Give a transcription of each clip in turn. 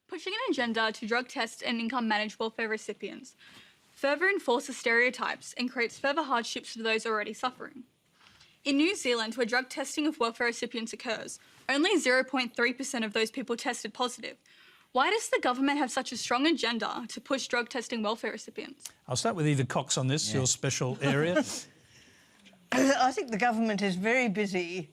pushing an agenda to drug test and income manage welfare recipients further enforces stereotypes and creates further hardships for those already suffering. In New Zealand, where drug testing of welfare recipients occurs, only 0.3% of those people tested positive. Why does the government have such a strong agenda to push drug testing welfare recipients? I'll start with Eva Cox on this, your special area. I think the government is very busy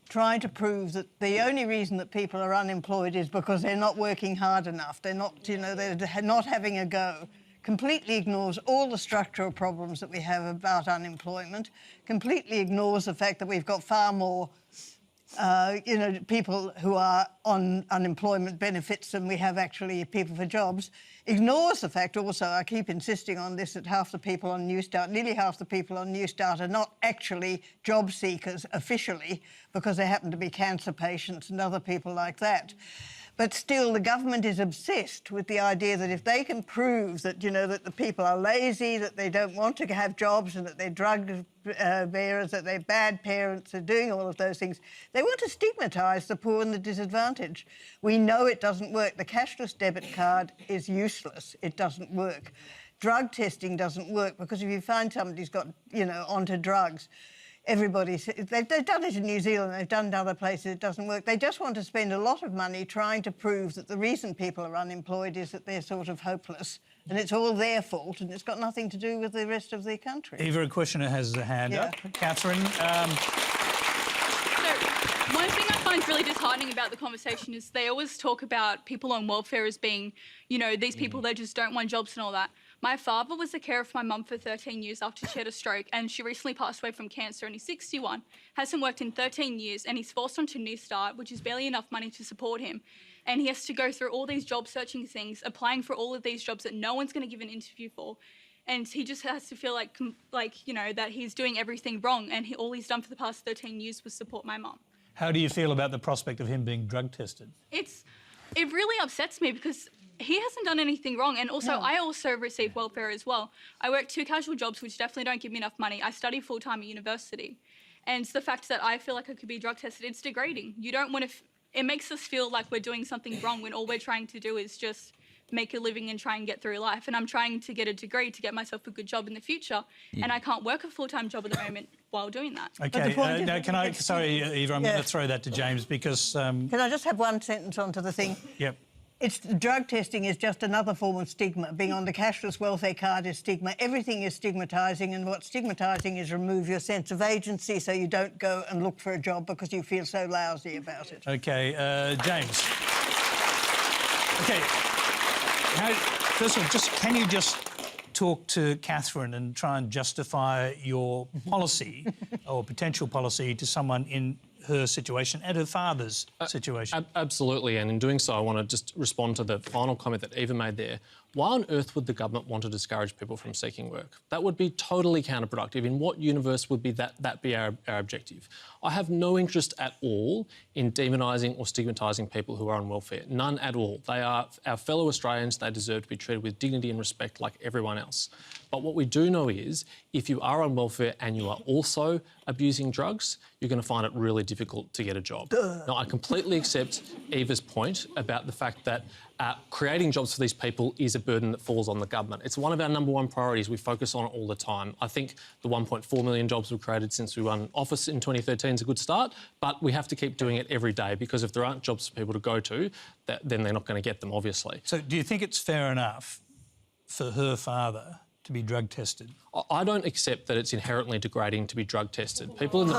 trying to prove that the only reason that people are unemployed is because they're not working hard enough. They're not, they're not having a go. Completely ignores all the structural problems that we have about unemployment, completely ignores the fact that we've got far more, people who are on unemployment benefits than we have actually people for jobs, ignores the fact also, I keep insisting on this, that half the people on New Start, nearly half the people on New Start are not actually job seekers officially because they happen to be cancer patients and other people like that. But still, the government is obsessed with the idea that if they can prove that, that the people are lazy, that they don't want to have jobs and that they're drug bearers, that they're bad parents, they're doing all of those things, they want to stigmatise the poor and the disadvantaged. We know it doesn't work. The cashless debit card is useless. It doesn't work. Drug testing doesn't work because if you find somebody's got, onto drugs, they've done it in New Zealand, they've done it in other places, it doesn't work. They just want to spend a lot of money trying to prove that the reason people are unemployed is that they're sort of hopeless and it's all their fault and it's got nothing to do with the rest of the country. Eva, a questioner has a hand up. Katherine. So, one thing I find really disheartening about the conversation is they always talk about people on welfare as being, these people that just don't want jobs and all that. My father was the carer for my mum for 13 years after she had a stroke, and she recently passed away from cancer, and he's 61, hasn't worked in 13 years, and he's forced onto New Start, which is barely enough money to support him. And he has to go through all these job-searching things, applying for all of these jobs that no one's going to give an interview for. And he just has to feel like that he's doing everything wrong, and all he's done for the past 13 years was support my mum. How do you feel about the prospect of him being drug tested? It really upsets me because he hasn't done anything wrong, and also I also receive welfare as well. I work 2 casual jobs which definitely don't give me enough money. I study full-time at university, and the fact that I feel like I could be drug tested, it's degrading. You don't want to... It makes us feel like we're doing something wrong when all we're trying to do is just make a living and try and get through life. And I'm trying to get a degree to get myself a good job in the future, and I can't work a full-time job at the moment while doing that. OK, now can I... Sorry, Eva, I'm going to throw that to James because... Can I just have one sentence onto the thing? Yep. Drug testing is just another form of stigma. Being on the cashless welfare card is stigma. Everything is stigmatising, and what's stigmatising is remove your sense of agency so you don't go and look for a job because you feel so lousy about it. OK, James. OK, now, first of all, can you just talk to Katherine and try and justify your policy or potential policy to someone in her situation and her father's situation? Absolutely, and in doing so, I want to just respond to the final comment that Eva made there. Why on earth would the government want to discourage people from seeking work? That would be totally counterproductive. In what universe would be that be our objective? I have no interest at all in demonising or stigmatising people who are on welfare. None at all. They are our fellow Australians. They deserve to be treated with dignity and respect like everyone else. But what we do know is if you are on welfare and you are also abusing drugs, you're going to find it really difficult to get a job. Now, I completely accept Eva's point about the fact that creating jobs for these people is a burden that falls on the government. It's one of our #1 priorities. We focus on it all the time. I think the 1.4 million jobs we've created since we won office in 2013 is a good start, but we have to keep doing it every day because if there aren't jobs for people to go to, then they're not going to get them, obviously. So do you think it's fair enough for her father to be drug tested? I don't accept that it's inherently degrading to be drug tested. People in the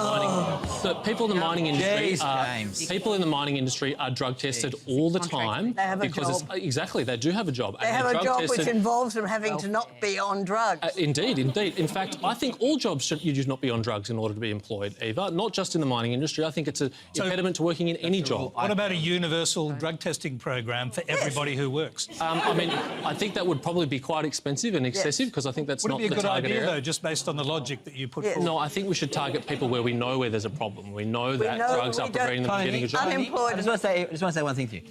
mining industry are drug tested all the time. They have a job. Exactly, they do have a job. They have a job which involves them having to not be on drugs. Indeed. In fact, I think all jobs you should not be on drugs in order to be employed, Eva. Not just in the mining industry. I think it's an impediment to working in any job. What about a universal drug testing program for everybody who works? I mean, I think that would probably be quite expensive and excessive because I think that's not the target area. Though, just based on the logic that you put forward? No, I think we should target people where we know where there's a problem. We know that drugs are preventing them from getting a job. Unemployed. I just want to say one thing to you.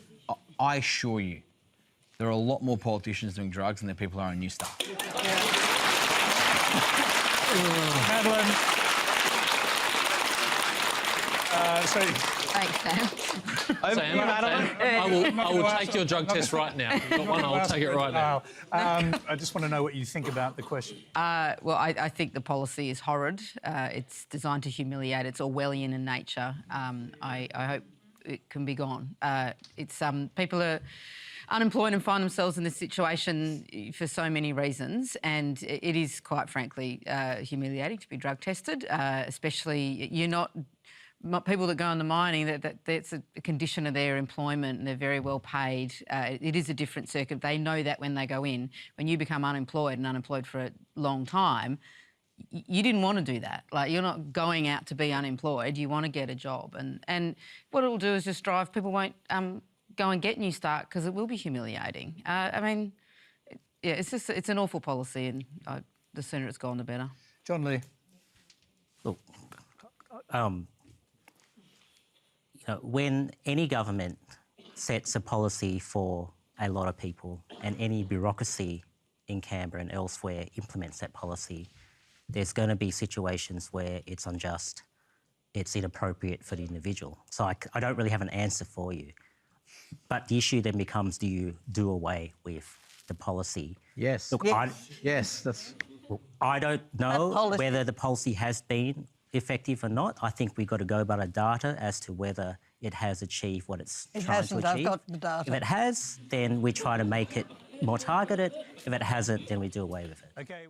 I assure you, there are a lot more politicians doing drugs than there people are in New Start. Madeline. Thanks, Sam. I will take your drug test right now. You've got one, I'll take it right now. I just want to know what you think about the question. Well, I think the policy is horrid. It's designed to humiliate. It's Orwellian in nature. I hope it can be gone. People are unemployed and find themselves in this situation for so many reasons, and it is quite frankly humiliating to be drug tested, especially people that go into mining, that's a condition of their employment and they're very well paid. It is a different circuit. They know that when they go in. When you become unemployed and unemployed for a long time, you didn't want to do that. Like, you're not going out to be unemployed. You want to get a job. And what it will do is just drive people won't go and get New Start because it will be humiliating. It's an awful policy, and the sooner it's gone, the better. John Lee. Look, when any government sets a policy for a lot of people and any bureaucracy in Canberra and elsewhere implements that policy, there's going to be situations where it's unjust, it's inappropriate for the individual. So I don't really have an answer for you. But the issue then becomes, do you do away with the policy? Yes. Look, I don't know whether the policy has been effective or not. I think we've got to go by the data as to whether it has achieved what it's trying to achieve. I've got the data. If it has, then we try to make it more targeted. If it hasn't, then we do away with it. Okay.